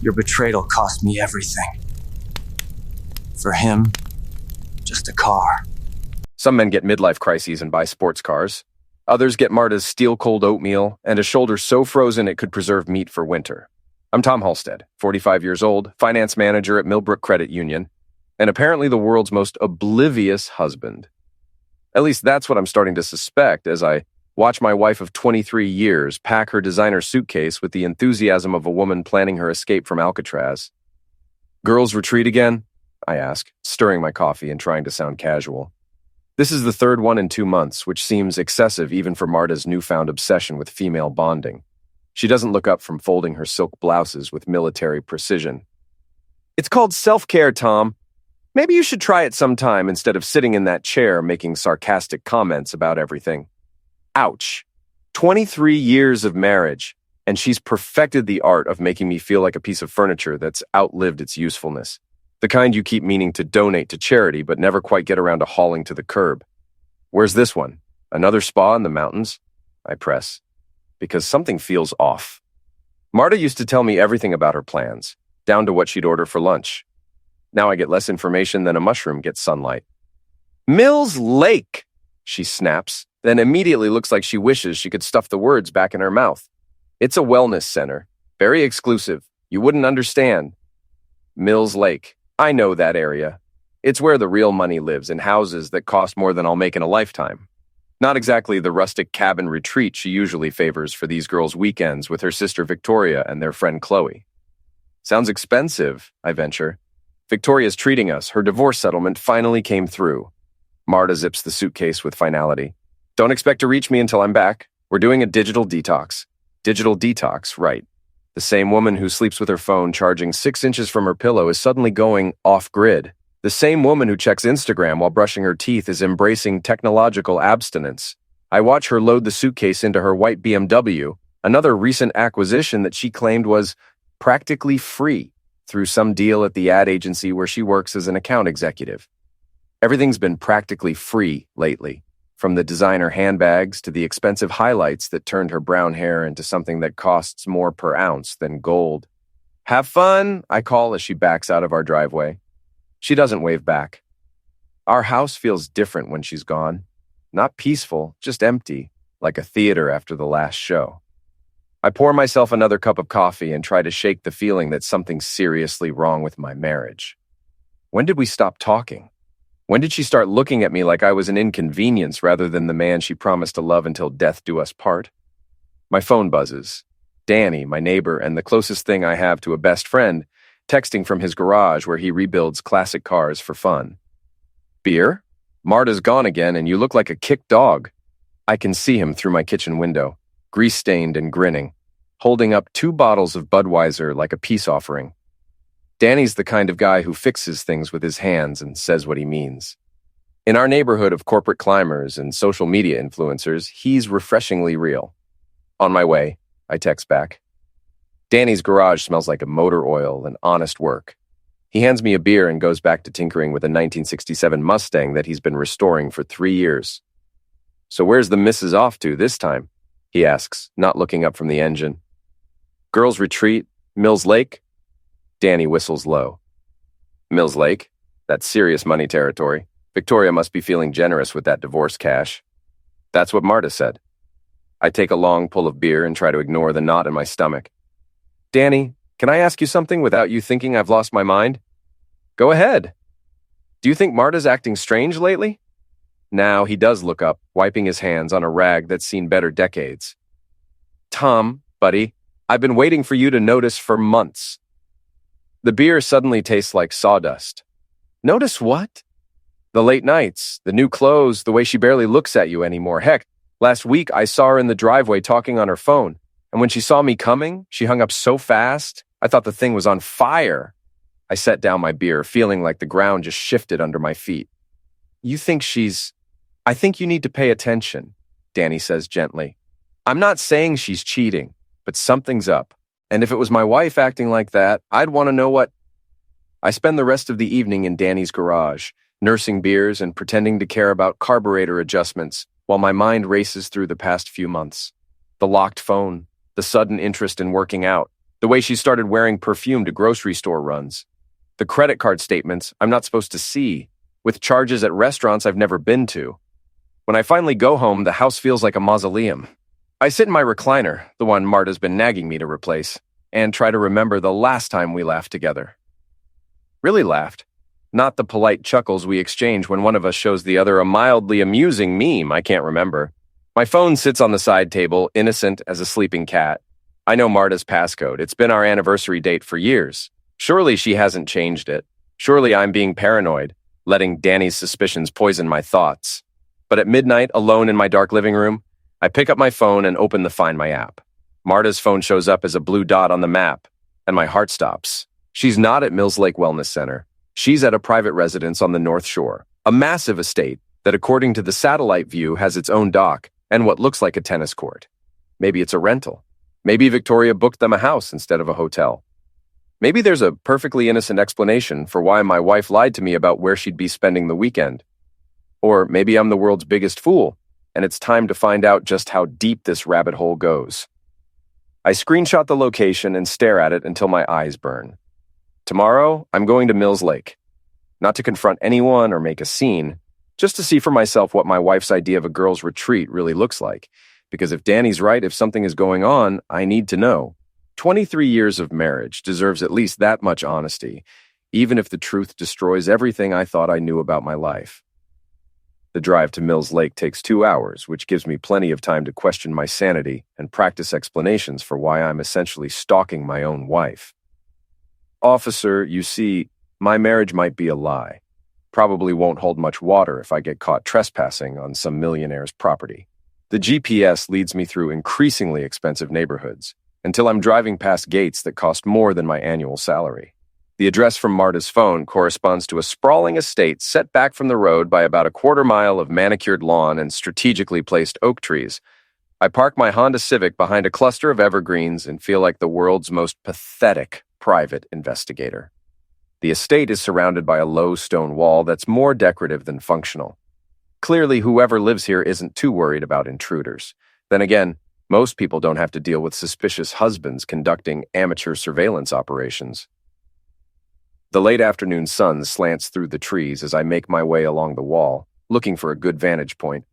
Your betrayal cost me everything. For him, just a car. Some men get midlife crises and buy sports cars. Others get Marta's steel-cold oatmeal and a shoulder so frozen it could preserve meat for winter. I'm Tom Halstead, 45 years old, finance manager at Millbrook Credit Union, and apparently the world's most oblivious husband. At least that's what I'm starting to suspect as I watch my wife of 23 years pack her designer suitcase with the enthusiasm of a woman planning her escape from Alcatraz. Girls retreat again? I ask, stirring my coffee and trying to sound casual. This is the third one in 2 months, which seems excessive even for Marta's newfound obsession with female bonding. She doesn't look up from folding her silk blouses with military precision. It's called self-care, Tom. Maybe you should try it sometime instead of sitting in that chair making sarcastic comments about everything. Ouch. 23 years of marriage, and she's perfected the art of making me feel like a piece of furniture that's outlived its usefulness. The kind you keep meaning to donate to charity but never quite get around to hauling to the curb. Where's this one? Another spa in the mountains? I press, because something feels off. Marta used to tell me everything about her plans, down to what she'd order for lunch. Now I get less information than a mushroom gets sunlight. Mills Lake, she snaps, then immediately looks like she wishes she could stuff the words back in her mouth. It's a wellness center, very exclusive. You wouldn't understand. Mills Lake. I know that area. It's where the real money lives, in houses that cost more than I'll make in a lifetime. Not exactly the rustic cabin retreat she usually favors for these girls' weekends with her sister Victoria and their friend Chloe. Sounds expensive, I venture. Victoria's treating us. Her divorce settlement finally came through. Marta zips the suitcase with finality. Don't expect to reach me until I'm back. We're doing a digital detox. Digital detox, right. The same woman who sleeps with her phone charging 6 inches from her pillow is suddenly going off-grid. The same woman who checks Instagram while brushing her teeth is embracing technological abstinence. I watch her load the suitcase into her white BMW, another recent acquisition that she claimed was practically free through some deal at the ad agency where she works as an account executive. Everything's been practically free lately, from the designer handbags to the expensive highlights that turned her brown hair into something that costs more per ounce than gold. Have fun, I call as she backs out of our driveway. She doesn't wave back. Our house feels different when she's gone. Not peaceful, just empty, like a theater after the last show. I pour myself another cup of coffee and try to shake the feeling that something's seriously wrong with my marriage. When did we stop talking? When did she start looking at me like I was an inconvenience rather than the man she promised to love until death do us part? My phone buzzes. Danny, my neighbor and the closest thing I have to a best friend, texting from his garage where he rebuilds classic cars for fun. Beer? Marta's gone again and you look like a kicked dog. I can see him through my kitchen window, grease-stained and grinning, holding up 2 bottles of Budweiser like a peace offering. Danny's the kind of guy who fixes things with his hands and says what he means. In our neighborhood of corporate climbers and social media influencers, he's refreshingly real. On my way, I text back. Danny's garage smells like a motor oil and honest work. He hands me a beer and goes back to tinkering with a 1967 Mustang that he's been restoring for 3 years. So where's the missus off to this time? He asks, not looking up from the engine. Girls retreat, Mills Lake? Danny whistles low. Mills Lake? That's serious money territory. Victoria must be feeling generous with that divorce cash. That's what Marta said. I take a long pull of beer and try to ignore the knot in my stomach. Danny, can I ask you something without you thinking I've lost my mind? Go ahead. Do you think Marta's acting strange lately? Now he does look up, wiping his hands on a rag that's seen better decades. Tom, buddy, I've been waiting for you to notice for months. The beer suddenly tastes like sawdust. Notice what? The late nights, the new clothes, the way she barely looks at you anymore. Heck, last week I saw her in the driveway talking on her phone, and when she saw me coming, she hung up so fast, I thought the thing was on fire. I set down my beer, feeling like the ground just shifted under my feet. I think you need to pay attention, Danny says gently. I'm not saying she's cheating, but something's up. And if it was my wife acting like that, I'd want to know what. I spend the rest of the evening in Danny's garage, nursing beers and pretending to care about carburetor adjustments while my mind races through the past few months. The locked phone, the sudden interest in working out, The way she started wearing perfume to grocery store runs. The credit card statements I'm not supposed to see, with charges at restaurants I've never been to. When I finally go home, the house feels like a mausoleum. I sit in my recliner, the one Marta's been nagging me to replace, and try to remember the last time we laughed together. Really laughed. Not the polite chuckles we exchange when one of us shows the other a mildly amusing meme I can't remember. My phone sits on the side table, innocent as a sleeping cat. I know Marta's passcode. It's been our anniversary date for years. Surely she hasn't changed it. Surely I'm being paranoid, letting Danny's suspicions poison my thoughts. But at midnight, alone in my dark living room, I pick up my phone and open the Find My app. Marta's phone shows up as a blue dot on the map, and my heart stops. She's not at Mills Lake Wellness Center. She's at a private residence on the North Shore, a massive estate that, according to the satellite view, has its own dock and what looks like a tennis court. Maybe it's a rental. Maybe Victoria booked them a house instead of a hotel. Maybe there's a perfectly innocent explanation for why my wife lied to me about where she'd be spending the weekend. Or maybe I'm the world's biggest fool, and it's time to find out just how deep this rabbit hole goes. I screenshot the location and stare at it until my eyes burn. Tomorrow, I'm going to Mills Lake. Not to confront anyone or make a scene, just to see for myself what my wife's idea of a girl's retreat really looks like. Because if Danny's right, if something is going on, I need to know. 23 years of marriage deserves at least that much honesty, even if the truth destroys everything I thought I knew about my life. The drive to Mills Lake takes 2 hours, which gives me plenty of time to question my sanity and practice explanations for why I'm essentially stalking my own wife. Officer, you see, my marriage might be a lie. Probably won't hold much water if I get caught trespassing on some millionaire's property. The GPS leads me through increasingly expensive neighborhoods until I'm driving past gates that cost more than my annual salary. The address from Marta's phone corresponds to a sprawling estate set back from the road by about a quarter-mile of manicured lawn and strategically placed oak trees. I park my Honda Civic behind a cluster of evergreens and feel like the world's most pathetic private investigator. The estate is surrounded by a low stone wall that's more decorative than functional. Clearly, whoever lives here isn't too worried about intruders. Then again, most people don't have to deal with suspicious husbands conducting amateur surveillance operations. The late afternoon sun slants through the trees as I make my way along the wall, looking for a good vantage point.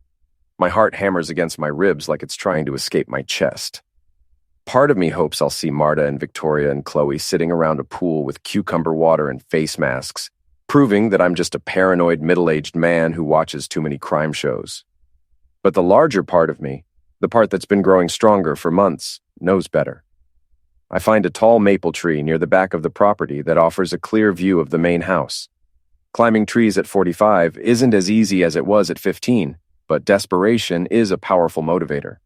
My heart hammers against my ribs like it's trying to escape my chest. Part of me hopes I'll see Marta and Victoria and Chloe sitting around a pool with cucumber water and face masks, proving that I'm just a paranoid middle-aged man who watches too many crime shows. But the larger part of me, the part that's been growing stronger for months, knows better. I find a tall maple tree near the back of the property that offers a clear view of the main house. Climbing trees at 45 isn't as easy as it was at 15, but desperation is a powerful motivator.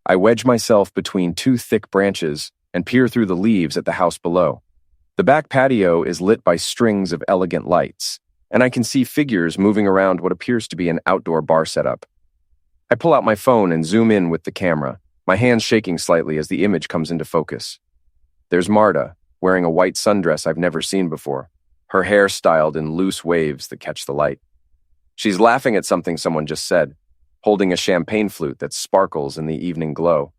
I wedge myself between two thick branches and peer through the leaves at the house below. The back patio is lit by strings of elegant lights, and I can see figures moving around what appears to be an outdoor bar setup. I pull out my phone and zoom in with the camera, my hands shaking slightly as the image comes into focus. There's Marta, wearing a white sundress I've never seen before, her hair styled in loose waves that catch the light. She's laughing at something someone just said, holding a champagne flute that sparkles in the evening glow.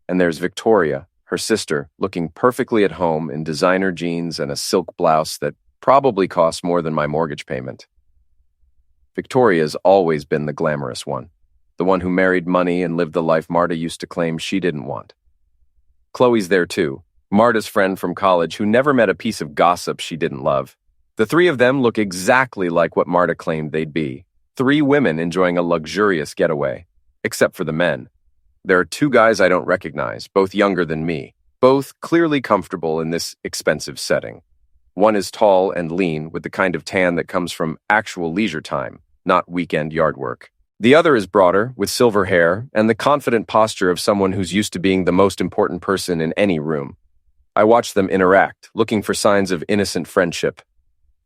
And there's Victoria, her sister, looking perfectly at home in designer jeans and a silk blouse that probably costs more than my mortgage payment. Victoria's always been the glamorous one, the one who married money and lived the life Marta used to claim she didn't want. Chloe's there too, Marta's friend from college who never met a piece of gossip she didn't love. The three of them look exactly like what Marta claimed they'd be. 3 women enjoying a luxurious getaway, except for the men. There are 2 guys I don't recognize, both younger than me, both clearly comfortable in this expensive setting. One is tall and lean with the kind of tan that comes from actual leisure time, not weekend yard work. The other is broader, with silver hair, and the confident posture of someone who's used to being the most important person in any room. I watch them interact, looking for signs of innocent friendship.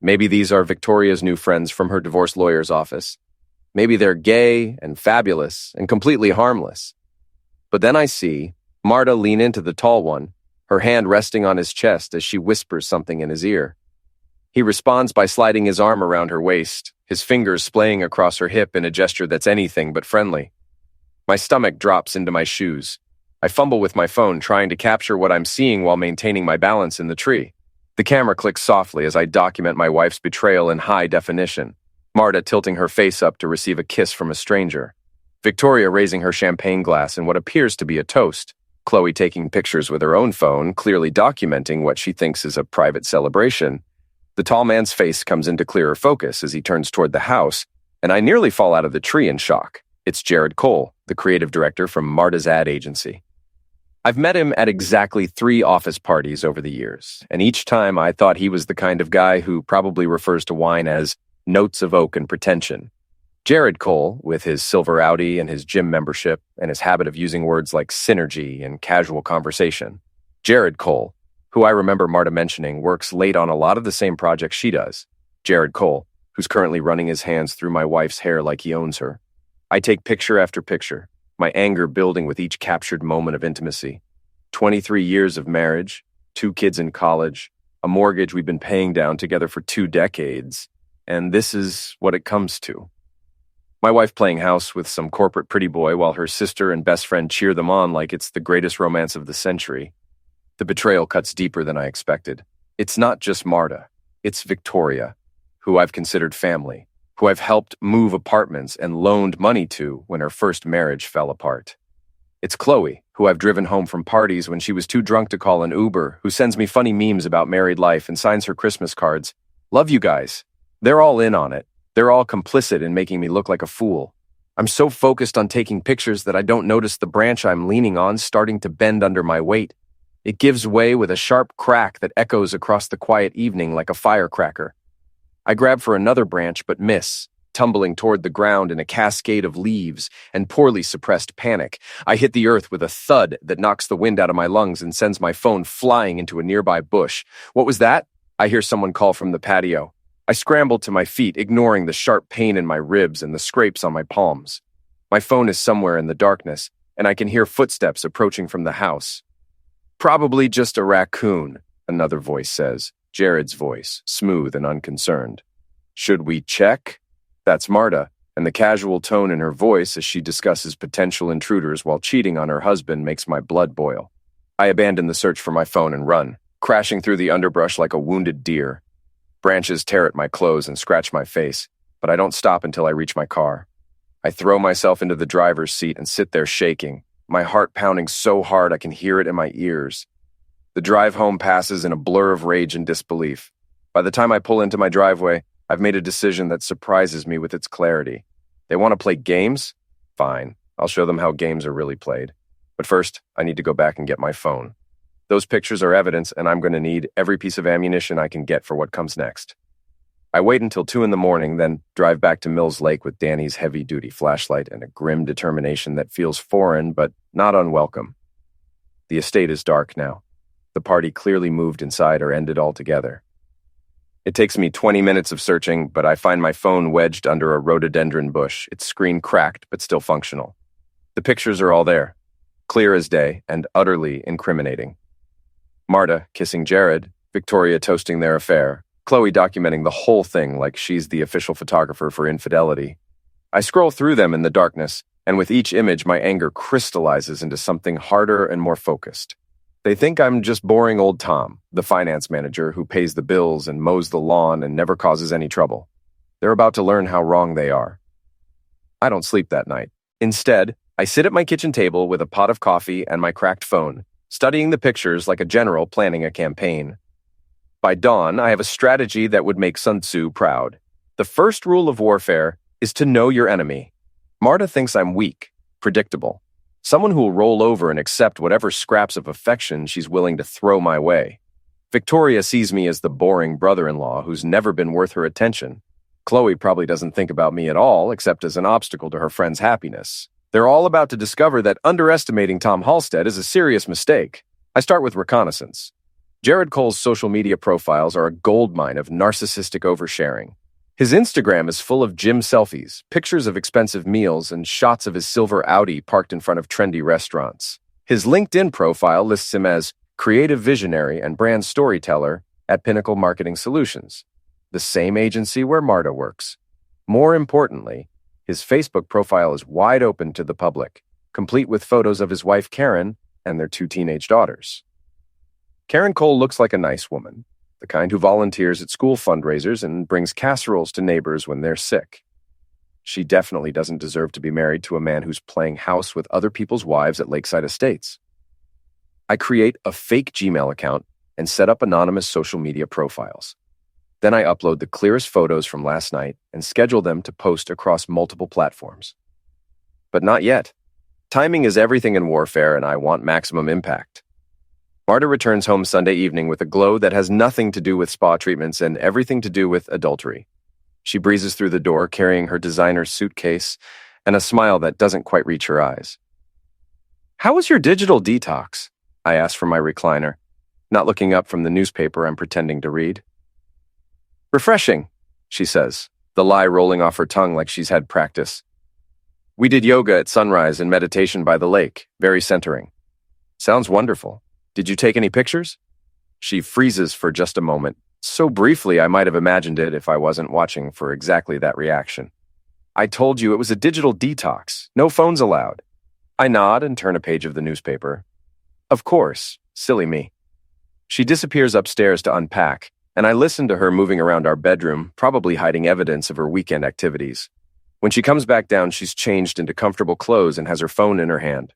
Maybe these are Victoria's new friends from her divorce lawyer's office. Maybe they're gay and fabulous and completely harmless. But then I see Marta lean into the tall one, her hand resting on his chest as she whispers something in his ear. He responds by sliding his arm around her waist, his fingers splaying across her hip in a gesture that's anything but friendly. My stomach drops into my shoes. I fumble with my phone, trying to capture what I'm seeing while maintaining my balance in the tree. The camera clicks softly as I document my wife's betrayal in high definition. Marta tilting her face up to receive a kiss from a stranger. Victoria raising her champagne glass in what appears to be a toast. Chloe taking pictures with her own phone, clearly documenting what she thinks is a private celebration. The tall man's face comes into clearer focus as he turns toward the house, and I nearly fall out of the tree in shock. It's Jared Cole, the creative director from Marta's ad agency. I've met him at exactly 3 office parties over the years, and each time I thought he was the kind of guy who probably refers to wine as notes of oak and pretension. Jared Cole, with his silver Audi and his gym membership and his habit of using words like synergy in casual conversation. Jared Cole, who I remember Marta mentioning, works late on a lot of the same projects she does. Jared Cole, who's currently running his hands through my wife's hair like he owns her. I take picture after picture, my anger building with each captured moment of intimacy. 23 years of marriage, 2 kids in college, a mortgage we've been paying down together for 2 decades, and this is what it comes to. My wife playing house with some corporate pretty boy while her sister and best friend cheer them on like it's the greatest romance of the century. The betrayal cuts deeper than I expected. It's not just Marta. It's Victoria, who I've considered family, who I've helped move apartments and loaned money to when her first marriage fell apart. It's Chloe, who I've driven home from parties when she was too drunk to call an Uber, who sends me funny memes about married life and signs her Christmas cards. Love you guys. They're all in on it. They're all complicit in making me look like a fool. I'm so focused on taking pictures that I don't notice the branch I'm leaning on starting to bend under my weight. It gives way with a sharp crack that echoes across the quiet evening like a firecracker. I grab for another branch but miss, tumbling toward the ground in a cascade of leaves and poorly suppressed panic. I hit the earth with a thud that knocks the wind out of my lungs and sends my phone flying into a nearby bush. What was that? I hear someone call from the patio. I scramble to my feet, ignoring the sharp pain in my ribs and the scrapes on my palms. My phone is somewhere in the darkness, and I can hear footsteps approaching from the house. Probably just a raccoon, another voice says, Jared's voice, smooth and unconcerned. Should we check? That's Marta, and the casual tone in her voice as she discusses potential intruders while cheating on her husband makes my blood boil. I abandon the search for my phone and run, crashing through the underbrush like a wounded deer. Branches tear at my clothes and scratch my face, but I don't stop until I reach my car. I throw myself into the driver's seat and sit there shaking, my heart pounding so hard I can hear it in my ears. The drive home passes in a blur of rage and disbelief. By the time I pull into my driveway, I've made a decision that surprises me with its clarity. They want to play games? Fine, I'll show them how games are really played. But first, I need to go back and get my phone. Those pictures are evidence, and I'm going to need every piece of ammunition I can get for what comes next. I wait until 2 a.m, then drive back to Mills Lake with Danny's heavy-duty flashlight and a grim determination that feels foreign but not unwelcome. The estate is dark now. The party clearly moved inside or ended altogether. It takes me 20 minutes of searching, but I find my phone wedged under a rhododendron bush, its screen cracked but still functional. The pictures are all there, clear as day and utterly incriminating. Marta kissing Jared, Victoria toasting their affair, Chloe documenting the whole thing like she's the official photographer for infidelity. I scroll through them in the darkness, and with each image my anger crystallizes into something harder and more focused. They think I'm just boring old Tom, the finance manager who pays the bills and mows the lawn and never causes any trouble. They're about to learn how wrong they are. I don't sleep that night. Instead, I sit at my kitchen table with a pot of coffee and my cracked phone, studying the pictures like a general planning a campaign. By dawn, I have a strategy that would make Sun Tzu proud. The first rule of warfare is to know your enemy. Marta thinks I'm weak, predictable, someone who will roll over and accept whatever scraps of affection she's willing to throw my way. Victoria sees me as the boring brother-in-law who's never been worth her attention. Chloe probably doesn't think about me at all, except as an obstacle to her friend's happiness. They're all about to discover that underestimating Tom Halstead is a serious mistake. I start with reconnaissance. Jared Cole's social media profiles are a goldmine of narcissistic oversharing. His Instagram is full of gym selfies, pictures of expensive meals, and shots of his silver Audi parked in front of trendy restaurants. His LinkedIn profile lists him as creative visionary and brand storyteller at Pinnacle Marketing Solutions, the same agency where Marta works. More importantly, his Facebook profile is wide open to the public, complete with photos of his wife Karen and their 2 teenage daughters. Karen Cole looks like a nice woman, the kind who volunteers at school fundraisers and brings casseroles to neighbors when they're sick. She definitely doesn't deserve to be married to a man who's playing house with other people's wives at Lakeside Estates. I create a fake Gmail account and set up anonymous social media profiles. Then I upload the clearest photos from last night and schedule them to post across multiple platforms. But not yet. Timing is everything in warfare, and I want maximum impact. Marta returns home Sunday evening with a glow that has nothing to do with spa treatments and everything to do with adultery. She breezes through the door carrying her designer suitcase and a smile that doesn't quite reach her eyes. "How was your digital detox?" I ask from my recliner, not looking up from the newspaper I'm pretending to read. "Refreshing," she says, the lie rolling off her tongue like she's had practice. "We did yoga at sunrise and meditation by the lake, very centering." "Sounds wonderful. Did you take any pictures?" She freezes for just a moment, so briefly I might have imagined it if I wasn't watching for exactly that reaction. "I told you it was a digital detox. No phones allowed." I nod and turn a page of the newspaper. "Of course. Silly me." She disappears upstairs to unpack, and I listen to her moving around our bedroom, probably hiding evidence of her weekend activities. When she comes back down, she's changed into comfortable clothes and has her phone in her hand.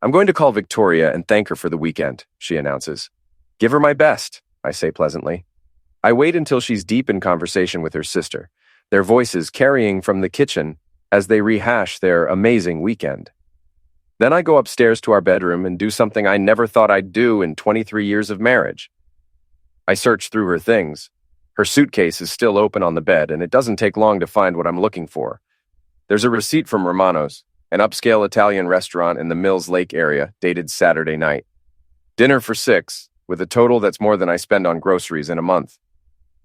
"I'm going to call Victoria and thank her for the weekend," she announces. "Give her my best," I say pleasantly. I wait until she's deep in conversation with her sister, their voices carrying from the kitchen as they rehash their amazing weekend. Then I go upstairs to our bedroom and do something I never thought I'd do in 23 years of marriage. I search through her things. Her suitcase is still open on the bed, and it doesn't take long to find what I'm looking for. There's a receipt from Romano's, an upscale Italian restaurant in the Mills Lake area, dated Saturday night. Dinner for 6, with a total that's more than I spend on groceries in a month.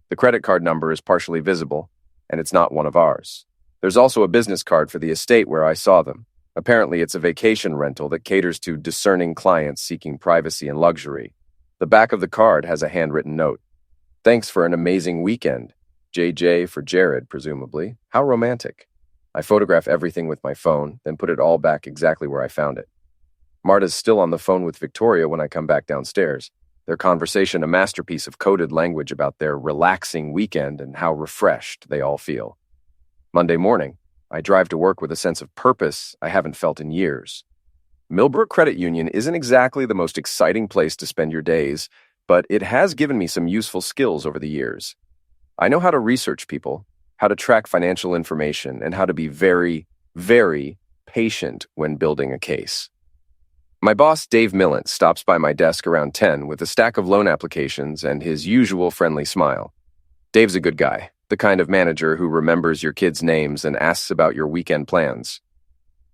The credit card number is partially visible, and it's not one of ours. There's also a business card for the estate where I saw them. Apparently, it's a vacation rental that caters to discerning clients seeking privacy and luxury. The back of the card has a handwritten note. "Thanks for an amazing weekend. JJ for Jared, presumably. How romantic." I photograph everything with my phone, then put it all back exactly where I found it. Marta's still on the phone with Victoria when I come back downstairs. Their conversation a masterpiece of coded language about their relaxing weekend and how refreshed they all feel. Monday morning, I drive to work with a sense of purpose I haven't felt in years. Millbrook Credit Union isn't exactly the most exciting place to spend your days, but it has given me some useful skills over the years. I know how to research people, how to track financial information, and how to be very, very patient when building a case. My boss, Dave Millant, stops by my desk around 10 with a stack of loan applications and his usual friendly smile. Dave's a good guy, the kind of manager who remembers your kids' names and asks about your weekend plans.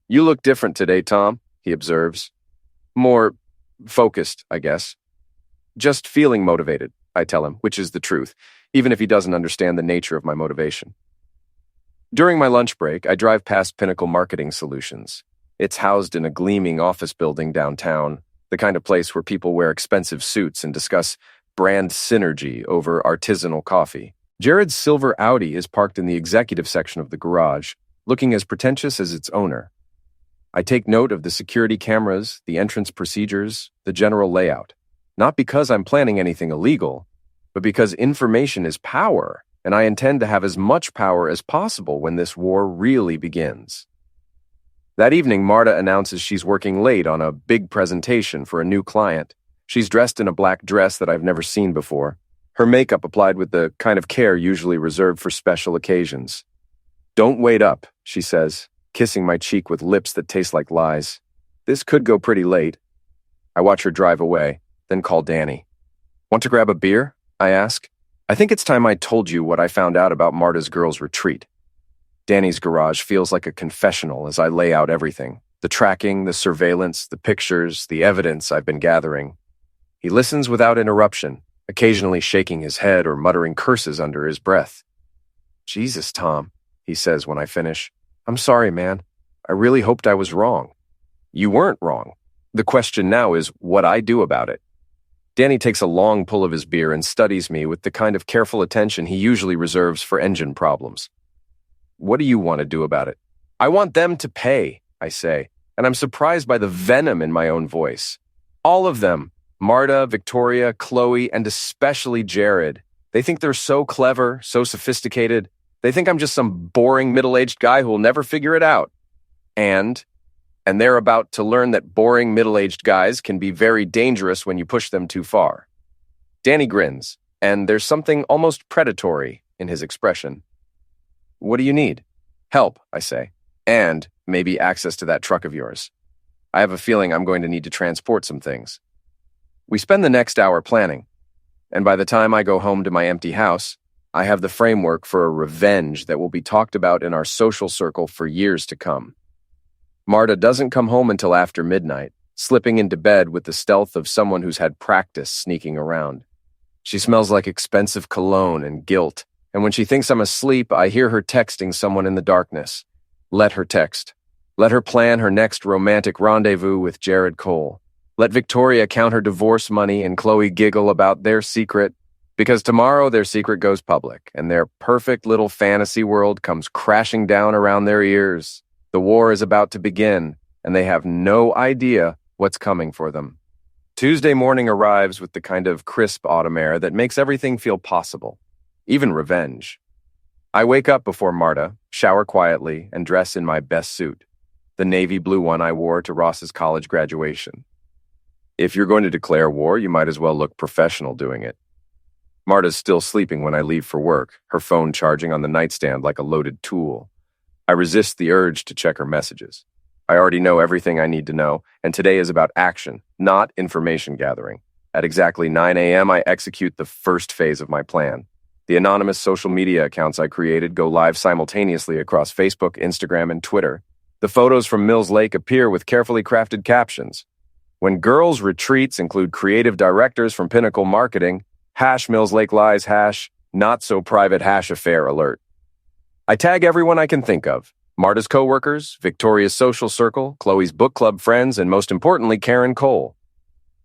"You look different today, Tom," he observes. "More focused, I guess." "Just feeling motivated," I tell him, which is the truth, even if he doesn't understand the nature of my motivation. During my lunch break, I drive past Pinnacle Marketing Solutions. It's housed in a gleaming office building downtown, the kind of place where people wear expensive suits and discuss brand synergy over artisanal coffee. Jared's silver Audi is parked in the executive section of the garage, looking as pretentious as its owner. I take note of the security cameras, the entrance procedures, the general layout. Not because I'm planning anything illegal, but because information is power, and I intend to have as much power as possible when this war really begins. That evening, Marta announces she's working late on a big presentation for a new client. She's dressed in a black dress that I've never seen before, her makeup applied with the kind of care usually reserved for special occasions. "Don't wait up," she says, kissing my cheek with lips that taste like lies. "This could go pretty late." I watch her drive away, then call Danny. "Want to grab a beer?" I ask. I think it's time I told you what I found out about Marta's girls' retreat. Danny's garage feels like a confessional as I lay out everything. The tracking, the surveillance, the pictures, the evidence I've been gathering. He listens without interruption, occasionally shaking his head or muttering curses under his breath. "Jesus, Tom," he says when I finish. "I'm sorry, man. I really hoped I was wrong." "You weren't wrong. The question now is what I do about it." Danny takes a long pull of his beer and studies me with the kind of careful attention he usually reserves for engine problems. "What do you want to do about it?" "I want them to pay," I say, and I'm surprised by the venom in my own voice. All of them. Marta, Victoria, Chloe, and especially Jared. They think they're so clever, so sophisticated. They think I'm just some boring middle-aged guy who will never figure it out. And they're about to learn that boring middle-aged guys can be very dangerous when you push them too far. Danny grins, and there's something almost predatory in his expression. What do you need? Help, I say, and maybe access to that truck of yours. I have a feeling I'm going to need to transport some things. We spend the next hour planning, and by the time I go home to my empty house, I have the framework for a revenge that will be talked about in our social circle for years to come. Marta doesn't come home until after midnight, slipping into bed with the stealth of someone who's had practice sneaking around. She smells like expensive cologne and guilt, and when she thinks I'm asleep, I hear her texting someone in the darkness. Let her text. Let her plan her next romantic rendezvous with Jared Cole. Let Victoria count her divorce money and Chloe giggle about their secret, because tomorrow their secret goes public, and their perfect little fantasy world comes crashing down around their ears. The war is about to begin, and they have no idea what's coming for them. Tuesday morning arrives with the kind of crisp autumn air that makes everything feel possible, even revenge. I wake up before Marta, shower quietly, and dress in my best suit, the navy blue one I wore to Ross's college graduation. If you're going to declare war, you might as well look professional doing it. Marta's still sleeping when I leave for work, her phone charging on the nightstand like a loaded tool. I resist the urge to check her messages. I already know everything I need to know, and today is about action, not information gathering. At exactly 9 a.m., I execute the first phase of my plan. The anonymous social media accounts I created go live simultaneously across Facebook, Instagram, and Twitter. The photos from Mills Lake appear with carefully crafted captions. When girls' retreats include creative directors from Pinnacle Marketing, #Mills Lake Lies, #not so private #affair alert. I tag everyone I can think of. Marta's coworkers, Victoria's social circle, Chloe's book club friends, and most importantly, Karen Cole.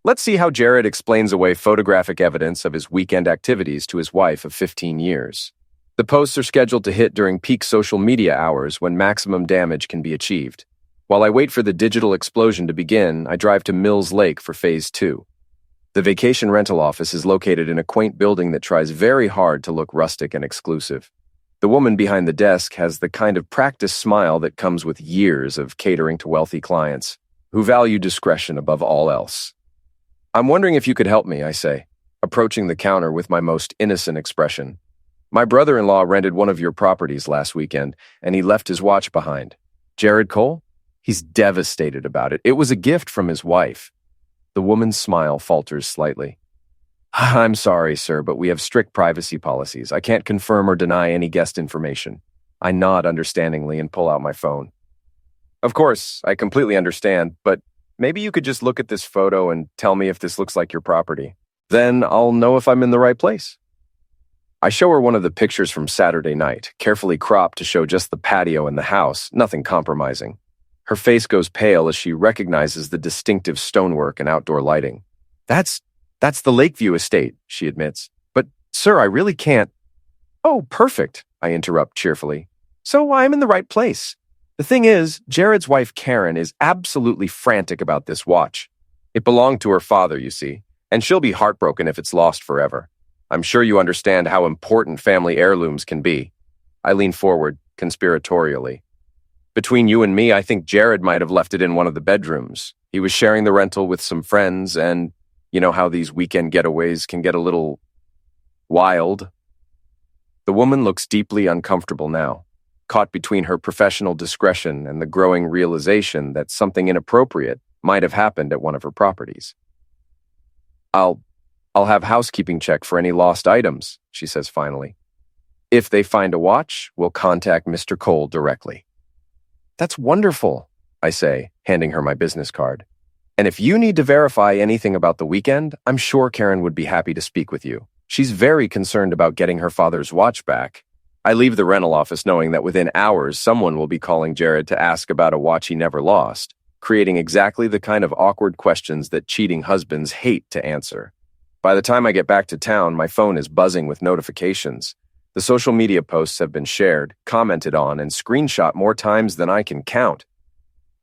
Let's see how Jared explains away photographic evidence of his weekend activities to his wife of 15 years. The posts are scheduled to hit during peak social media hours when maximum damage can be achieved. While I wait for the digital explosion to begin, I drive to Mills Lake for Phase 2. The vacation rental office is located in a quaint building that tries very hard to look rustic and exclusive. The woman behind the desk has the kind of practiced smile that comes with years of catering to wealthy clients, who value discretion above all else. I'm wondering if you could help me, I say, approaching the counter with my most innocent expression. My brother-in-law rented one of your properties last weekend, and he left his watch behind. Jared Cole? He's devastated about it. It was a gift from his wife. The woman's smile falters slightly. I'm sorry, sir, but we have strict privacy policies. I can't confirm or deny any guest information. I nod understandingly and pull out my phone. Of course, I completely understand, but maybe you could just look at this photo and tell me if this looks like your property. Then I'll know if I'm in the right place. I show her one of the pictures from Saturday night, carefully cropped to show just the patio and the house, nothing compromising. Her face goes pale as she recognizes the distinctive stonework and outdoor lighting. That's the Lakeview estate, she admits. But, sir, I really can't. Oh, perfect, I interrupt cheerfully. So I'm in the right place. The thing is, Jared's wife Karen is absolutely frantic about this watch. It belonged to her father, you see, and she'll be heartbroken if it's lost forever. I'm sure you understand how important family heirlooms can be. I lean forward, conspiratorially. Between you and me, I think Jared might have left it in one of the bedrooms. He was sharing the rental with some friends, and you know how these weekend getaways can get a little wild. The woman looks deeply uncomfortable now, caught between her professional discretion and the growing realization that something inappropriate might have happened at one of her properties. I'll have housekeeping check for any lost items, she says finally. If they find a watch, we'll contact Mr. Cole directly. That's wonderful, I say, handing her my business card. And if you need to verify anything about the weekend, I'm sure Karen would be happy to speak with you. She's very concerned about getting her father's watch back. I leave the rental office knowing that within hours, someone will be calling Jared to ask about a watch he never lost, creating exactly the kind of awkward questions that cheating husbands hate to answer. By the time I get back to town, my phone is buzzing with notifications. The social media posts have been shared, commented on, and screenshot more times than I can count.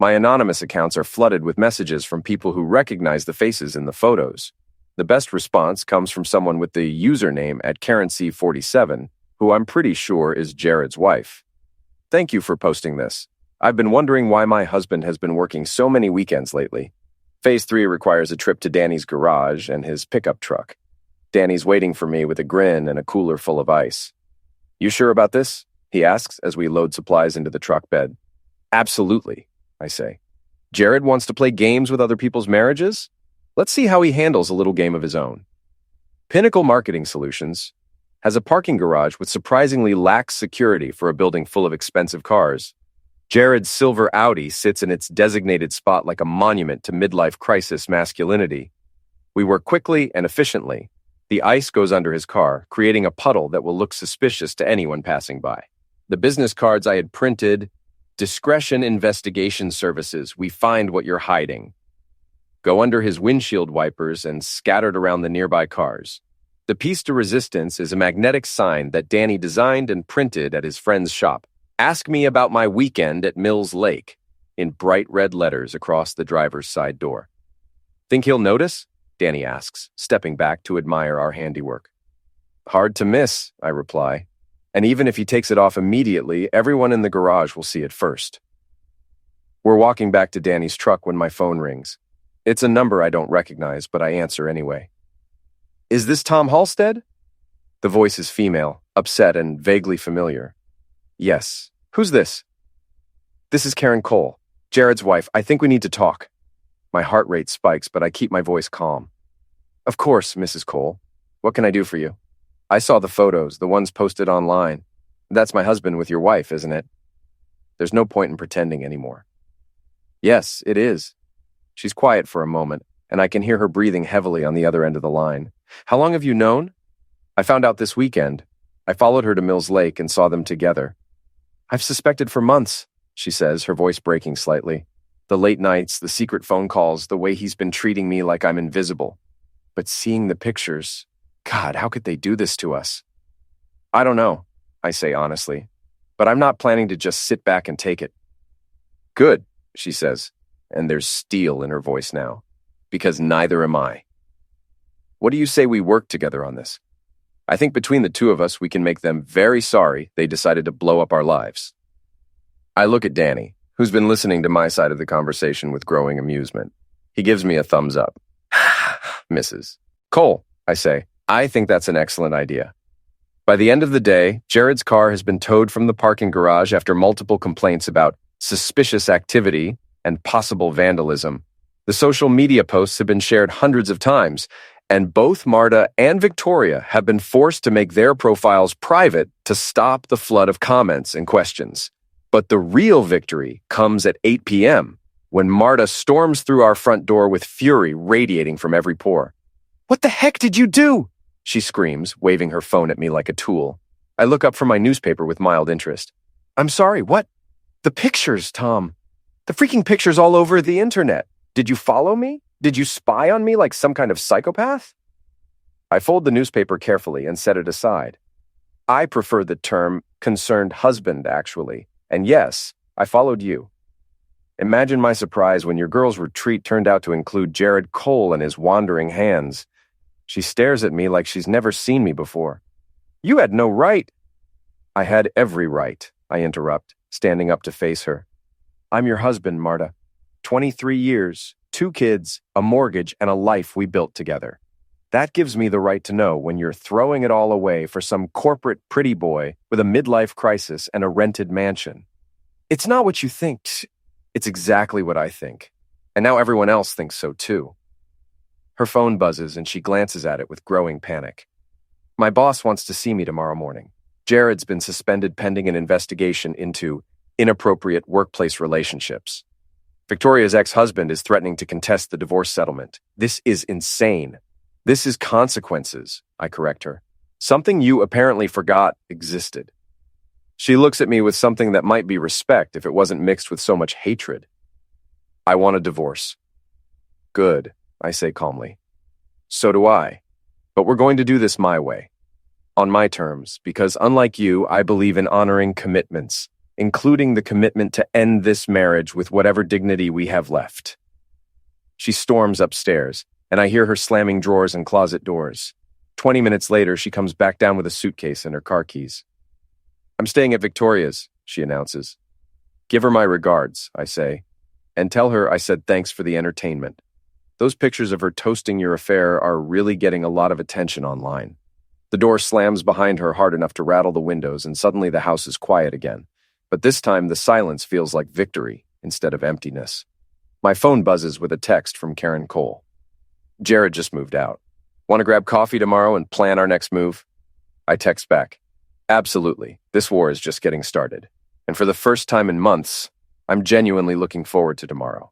My anonymous accounts are flooded with messages from people who recognize the faces in the photos. The best response comes from someone with the username at KarenC47, who I'm pretty sure is Jared's wife. Thank you for posting this. I've been wondering why my husband has been working so many weekends lately. Phase 3 requires a trip to Danny's garage and his pickup truck. Danny's waiting for me with a grin and a cooler full of ice. You sure about this? He asks as we load supplies into the truck bed. Absolutely, I say. Jared wants to play games with other people's marriages? Let's see how he handles a little game of his own. Pinnacle Marketing Solutions has a parking garage with surprisingly lax security for a building full of expensive cars. Jared's silver Audi sits in its designated spot like a monument to midlife crisis masculinity. We work quickly and efficiently. The ice goes under his car, creating a puddle that will look suspicious to anyone passing by. The business cards I had printed, discretion investigation services, we find what you're hiding, go under his windshield wipers and scattered around the nearby cars. The piece de resistance is a magnetic sign that Danny designed and printed at his friend's shop. Ask me about my weekend at Mills Lake, in bright red letters across the driver's side door. Think he'll notice? Danny asks, stepping back to admire our handiwork. Hard to miss, I reply. And even if he takes it off immediately, everyone in the garage will see it first. We're walking back to Danny's truck when my phone rings. It's a number I don't recognize, but I answer anyway. Is this Tom Halstead? The voice is female, upset and vaguely familiar. Yes. Who's this? This is Karen Cole, Jared's wife. I think we need to talk. My heart rate spikes, but I keep my voice calm. Of course, Mrs. Cole. What can I do for you? I saw the photos, the ones posted online. That's my husband with your wife, isn't it? There's no point in pretending anymore. Yes, it is. She's quiet for a moment, and I can hear her breathing heavily on the other end of the line. How long have you known? I found out this weekend. I followed her to Mills Lake and saw them together. I've suspected for months, she says, her voice breaking slightly. The late nights, the secret phone calls, the way he's been treating me like I'm invisible. But seeing the pictures, God, how could they do this to us? I don't know, I say honestly, but I'm not planning to just sit back and take it. Good, she says, and there's steel in her voice now, because neither am I. What do you say we work together on this? I think between the two of us, we can make them very sorry they decided to blow up our lives. I look at Danny, who's been listening to my side of the conversation with growing amusement. He gives me a thumbs up. Misses. Cole, I say, I think that's an excellent idea. By the end of the day, Jared's car has been towed from the parking garage after multiple complaints about suspicious activity and possible vandalism. The social media posts have been shared hundreds of times, and both Marta and Victoria have been forced to make their profiles private to stop the flood of comments and questions. But the real victory comes at 8 p.m., when Marta storms through our front door with fury radiating from every pore. What the heck did you do? She screams, waving her phone at me like a tool. I look up from my newspaper with mild interest. I'm sorry, what? The pictures, Tom. The freaking pictures all over the internet. Did you follow me? Did you spy on me like some kind of psychopath? I fold the newspaper carefully and set it aside. I prefer the term concerned husband, actually. And yes, I followed you. Imagine my surprise when your girl's retreat turned out to include Jared Cole and his wandering hands. She stares at me like she's never seen me before. You had no right. I had every right, I interrupt, standing up to face her. I'm your husband, Marta. 23 years, 2 kids, a mortgage, and a life we built together. That gives me the right to know when you're throwing it all away for some corporate pretty boy with a midlife crisis and a rented mansion. It's not what you think. It's exactly what I think. And now everyone else thinks so too. Her phone buzzes and she glances at it with growing panic. My boss wants to see me tomorrow morning. Jared's been suspended pending an investigation into inappropriate workplace relationships. Victoria's ex-husband is threatening to contest the divorce settlement. This is insane. This is consequences, I correct her. Something you apparently forgot existed. She looks at me with something that might be respect if it wasn't mixed with so much hatred. I want a divorce. Good, I say calmly. So do I. But we're going to do this my way. On my terms, because unlike you, I believe in honoring commitments. including the commitment to end this marriage with whatever dignity we have left. She storms upstairs, and I hear her slamming drawers and closet doors. 20 minutes later, she comes back down with a suitcase and her car keys. "I'm staying at Victoria's," she announces. "Give her my regards," I say, "and tell her I said thanks for the entertainment. Those pictures of her toasting your affair are really getting a lot of attention online." The door slams behind her hard enough to rattle the windows, and suddenly the house is quiet again. But this time, the silence feels like victory instead of emptiness. My phone buzzes with a text from Karen Cole. "Jared just moved out. Want to grab coffee tomorrow and plan our next move?" I text back, "Absolutely. This war is just getting started. And for the first time in months, I'm genuinely looking forward to tomorrow."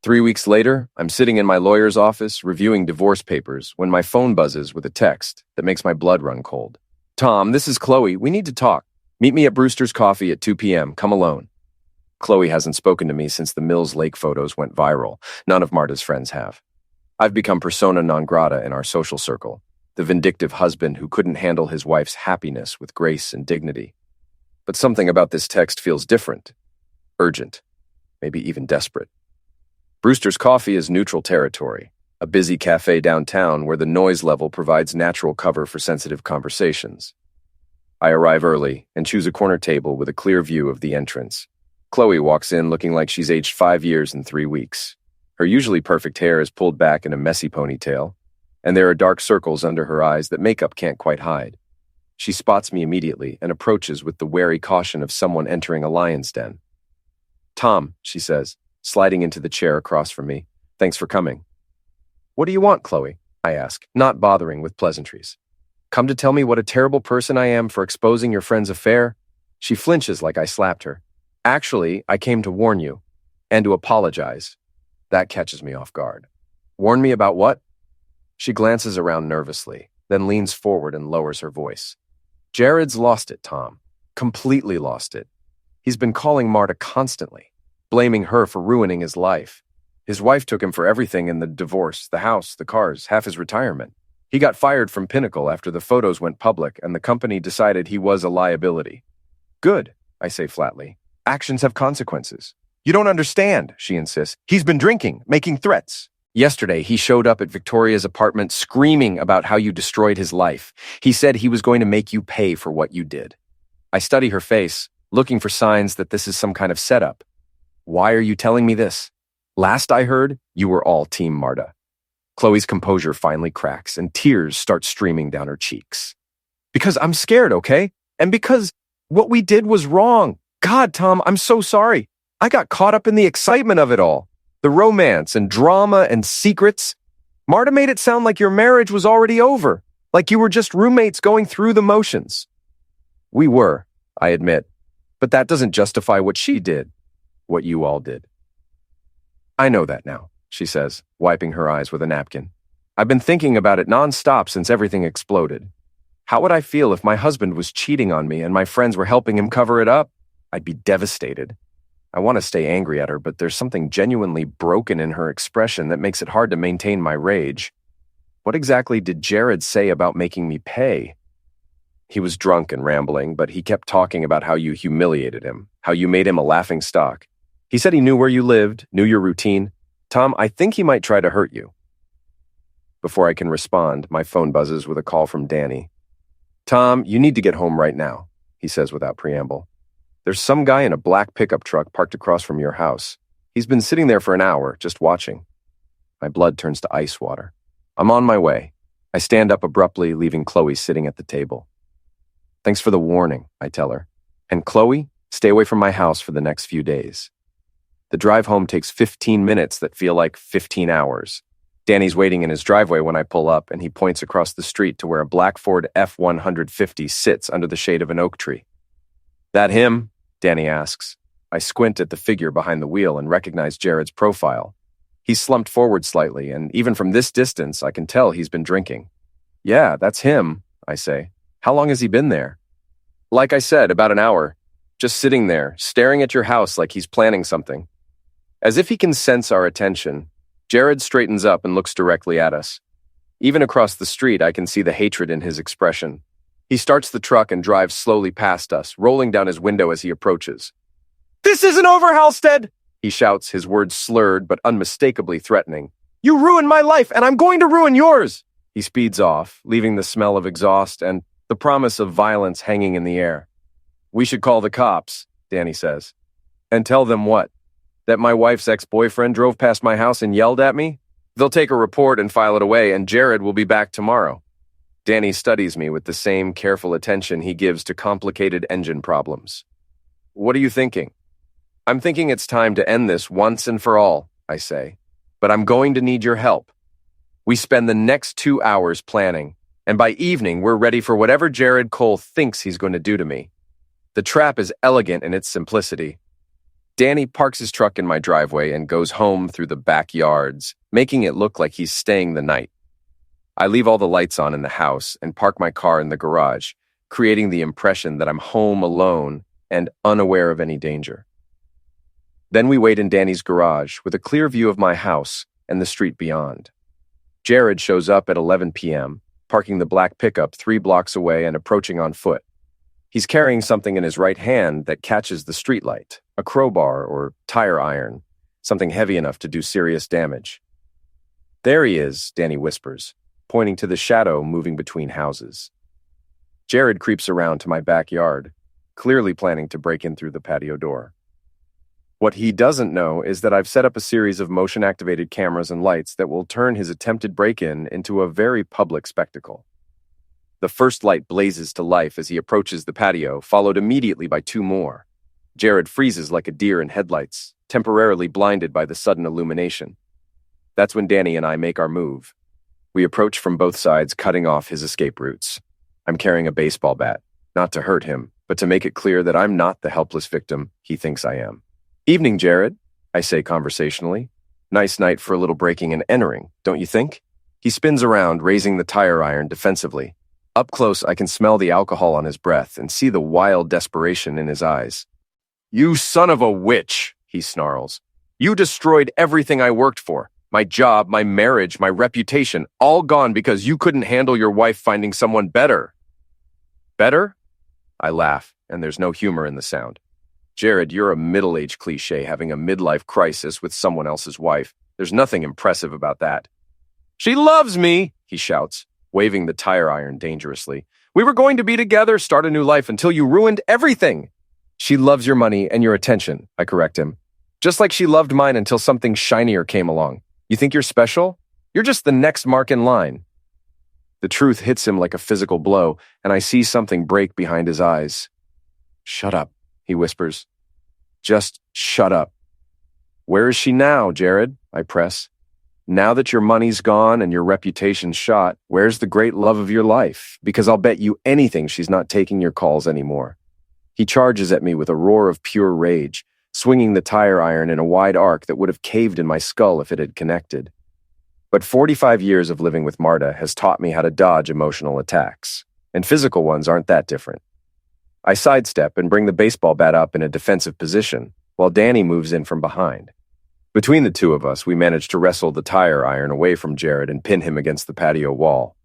3 weeks later, I'm sitting in my lawyer's office reviewing divorce papers when my phone buzzes with a text that makes my blood run cold. "Tom, this is Chloe. We need to talk. Meet me at Brewster's Coffee at 2 p.m. Come alone." Chloe hasn't spoken to me since the Mills Lake photos went viral. None of Marta's friends have. I've become persona non grata in our social circle, the vindictive husband who couldn't handle his wife's happiness with grace and dignity. But something about this text feels different, urgent, maybe even desperate. Brewster's Coffee is neutral territory, a busy cafe downtown where the noise level provides natural cover for sensitive conversations. I arrive early and choose a corner table with a clear view of the entrance. Chloe walks in looking like she's aged 5 years and 3 weeks. Her usually perfect hair is pulled back in a messy ponytail, and there are dark circles under her eyes that makeup can't quite hide. She spots me immediately and approaches with the wary caution of someone entering a lion's den. "Tom," she says, sliding into the chair across from me. "Thanks for coming." "What do you want, Chloe?" I ask, not bothering with pleasantries. "Come to tell me what a terrible person I am for exposing your friend's affair?" She flinches like I slapped her. "Actually, I came to warn you, and to apologize." That catches me off guard. "Warn me about what?" She glances around nervously, then leans forward and lowers her voice. "Jared's lost it, Tom. Completely lost it. He's been calling Marta constantly, blaming her for ruining his life. His wife took him for everything in the divorce, the house, the cars, half his retirement. He got fired from Pinnacle after the photos went public and the company decided he was a liability." "Good," I say flatly. "Actions have consequences." "You don't understand," she insists. "He's been drinking, making threats. Yesterday, he showed up at Victoria's apartment screaming about how you destroyed his life. He said he was going to make you pay for what you did." I study her face, looking for signs that this is some kind of setup. "Why are you telling me this? Last I heard, you were all Team Marta." Chloe's composure finally cracks, and tears start streaming down her cheeks. "Because I'm scared, okay? And because what we did was wrong. God, Tom, I'm so sorry. I got caught up in the excitement of it all. The romance and drama and secrets. Marta made it sound like your marriage was already over, like you were just roommates going through the motions." "We were," I admit, "but that doesn't justify what she did, what you all did." "I know that now," she says, wiping her eyes with a napkin. "I've been thinking about it nonstop since everything exploded. How would I feel if my husband was cheating on me and my friends were helping him cover it up? I'd be devastated. I want to stay angry at her, but there's something genuinely broken in her expression that makes it hard to maintain my rage. What exactly did Jared say about making me pay?" "He was drunk and rambling, but he kept talking about how you humiliated him, how you made him a laughing stock. He said he knew where you lived, knew your routine. Tom, I think he might try to hurt you." Before I can respond, my phone buzzes with a call from Danny. "Tom, you need to get home right now," he says without preamble. "There's some guy in a black pickup truck parked across from your house. He's been sitting there for an hour, just watching." My blood turns to ice water. I'm on my way. I stand up abruptly, leaving Chloe sitting at the table. "Thanks for the warning," I tell her. "And Chloe, stay away from my house for the next few days." The drive home takes 15 minutes that feel like 15 hours. Danny's waiting in his driveway when I pull up, and he points across the street to where a black Ford F-150 sits under the shade of an oak tree. "That him?" Danny asks. I squint at the figure behind the wheel and recognize Jared's profile. He's slumped forward slightly, and even from this distance, I can tell he's been drinking. "Yeah, that's him," I say. "How long has he been there?" "Like I said, about an hour. Just sitting there, staring at your house like he's planning something." As if he can sense our attention, Jared straightens up and looks directly at us. Even across the street, I can see the hatred in his expression. He starts the truck and drives slowly past us, rolling down his window as he approaches. "This isn't over, Halstead!" he shouts, his words slurred but unmistakably threatening. "You ruined my life, and I'm going to ruin yours!" He speeds off, leaving the smell of exhaust and the promise of violence hanging in the air. "We should call the cops," Danny says. "And tell them what? That my wife's ex-boyfriend drove past my house and yelled at me? They'll take a report and file it away, and Jared will be back tomorrow." Danny studies me with the same careful attention he gives to complicated engine problems. "What are you thinking?" "I'm thinking it's time to end this once and for all," I say. "But I'm going to need your help." We spend the next 2 hours planning, and by evening we're ready for whatever Jared Cole thinks he's going to do to me. The trap is elegant in its simplicity. Danny parks his truck in my driveway and goes home through the backyards, making it look like he's staying the night. I leave all the lights on in the house and park my car in the garage, creating the impression that I'm home alone and unaware of any danger. Then we wait in Danny's garage with a clear view of my house and the street beyond. Jared shows up at 11 p.m., parking the black pickup 3 blocks away and approaching on foot. He's carrying something in his right hand that catches the streetlight, a crowbar or tire iron, something heavy enough to do serious damage. "There he is," Danny whispers, pointing to the shadow moving between houses. Jared creeps around to my backyard, clearly planning to break in through the patio door. What he doesn't know is that I've set up a series of motion-activated cameras and lights that will turn his attempted break-in into a very public spectacle. The first light blazes to life as he approaches the patio, followed immediately by 2 more. Jared freezes like a deer in headlights, temporarily blinded by the sudden illumination. That's when Danny and I make our move. We approach from both sides, cutting off his escape routes. I'm carrying a baseball bat, not to hurt him, but to make it clear that I'm not the helpless victim he thinks I am. "Evening, Jared," I say conversationally. "Nice night for a little breaking and entering, don't you think?" He spins around, raising the tire iron defensively. Up close, I can smell the alcohol on his breath and see the wild desperation in his eyes. "You son of a witch," he snarls. "You destroyed everything I worked for. My job, my marriage, my reputation, all gone because you couldn't handle your wife finding someone better." "Better?" I laugh, and there's no humor in the sound. "Jared, you're a middle-aged cliche having a midlife crisis with someone else's wife. There's nothing impressive about that." "She loves me," he shouts, waving the tire iron dangerously. "We were going to be together, start a new life until you ruined everything." "She loves your money and your attention," I correct him. "Just like she loved mine until something shinier came along. You think you're special? You're just the next mark in line." The truth hits him like a physical blow, and I see something break behind his eyes. "Shut up," he whispers. "Just shut up." "Where is she now, Jared?" I press. "Now that your money's gone and your reputation's shot, where's the great love of your life? Because I'll bet you anything she's not taking your calls anymore." He charges at me with a roar of pure rage, swinging the tire iron in a wide arc that would have caved in my skull if it had connected. But 45 years of living with Marta has taught me how to dodge emotional attacks, and physical ones aren't that different. I sidestep and bring the baseball bat up in a defensive position, while Danny moves in from behind. Between the two of us, we manage to wrestle the tire iron away from Jared and pin him against the patio wall.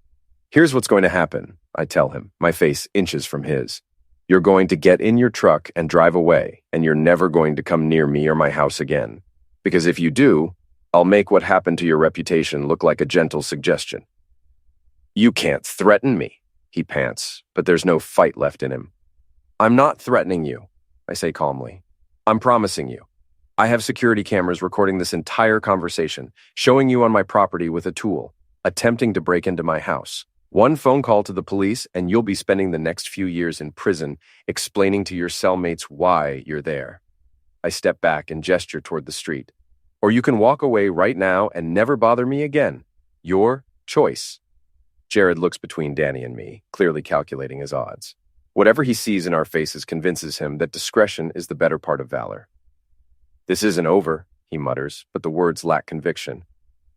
"Here's what's going to happen," I tell him, my face inches from his. "You're going to get in your truck and drive away, and you're never going to come near me or my house again. Because if you do, I'll make what happened to your reputation look like a gentle suggestion." "You can't threaten me," he pants, but there's no fight left in him. "I'm not threatening you," I say calmly. "I'm promising you. I have security cameras recording this entire conversation, showing you on my property with a tool, attempting to break into my house. One phone call to the police, and you'll be spending the next few years in prison explaining to your cellmates why you're there." I step back and gesture toward the street. "Or you can walk away right now and never bother me again. Your choice." Jared looks between Danny and me, clearly calculating his odds. Whatever he sees in our faces convinces him that discretion is the better part of valor. "This isn't over," he mutters, but the words lack conviction.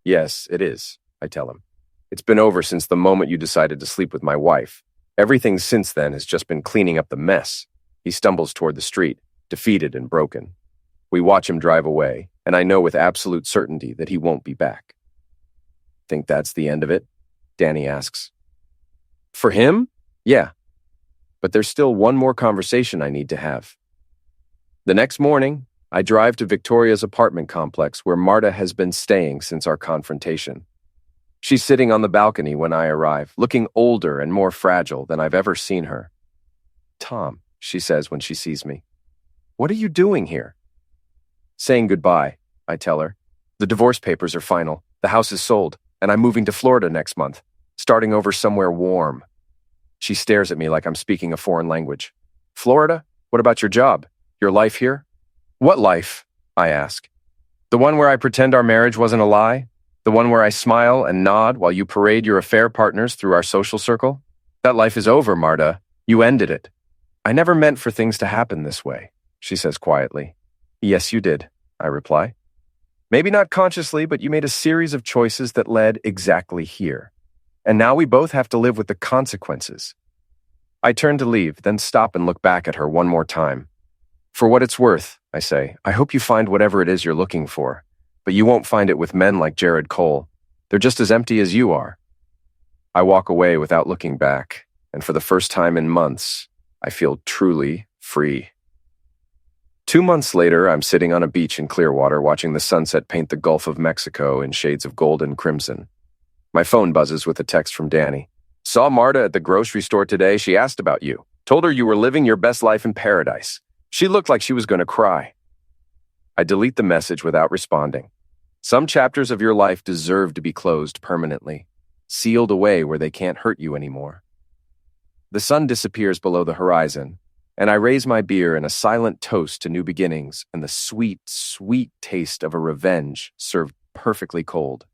"Yes, it is," I tell him. "It's been over since the moment you decided to sleep with my wife. Everything since then has just been cleaning up the mess." He stumbles toward the street, defeated and broken. We watch him drive away, and I know with absolute certainty that he won't be back. "Think that's the end of it?" Danny asks. "For him? Yeah. but there's still one more conversation I need to have. The next morning, I drive to Victoria's apartment complex where Marta has been staying since our confrontation. She's sitting on the balcony when I arrive, looking older and more fragile than I've ever seen her. "Tom," she says when she sees me, "what are you doing here?" "Saying goodbye," I tell her. "The divorce papers are final, the house is sold, and I'm moving to Florida next month, starting over somewhere warm." She stares at me like I'm speaking a foreign language. "Florida? What about your job? Your life here?" "What life?" I ask. "The one where I pretend our marriage wasn't a lie? The one where I smile and nod while you parade your affair partners through our social circle? That life is over, Marta. You ended it." "I never meant for things to happen this way," she says quietly. "Yes, you did," I reply. "Maybe not consciously, but you made a series of choices that led exactly here. And now we both have to live with the consequences." I turn to leave, then stop and look back at her one more time. "For what it's worth," I say, "I hope you find whatever it is you're looking for, but you won't find it with men like Jared Cole. They're just as empty as you are." I walk away without looking back, and for the first time in months, I feel truly free. 2 months later, I'm sitting on a beach in Clearwater watching the sunset paint the Gulf of Mexico in shades of gold and crimson. My phone buzzes with a text from Danny. "Saw Marta at the grocery store today. She asked about you. Told her you were living your best life in paradise. She looked like she was going to cry." I delete the message without responding. Some chapters of your life deserve to be closed permanently, sealed away where they can't hurt you anymore. The sun disappears below the horizon, and I raise my beer in a silent toast to new beginnings and the sweet, sweet taste of a revenge served perfectly cold.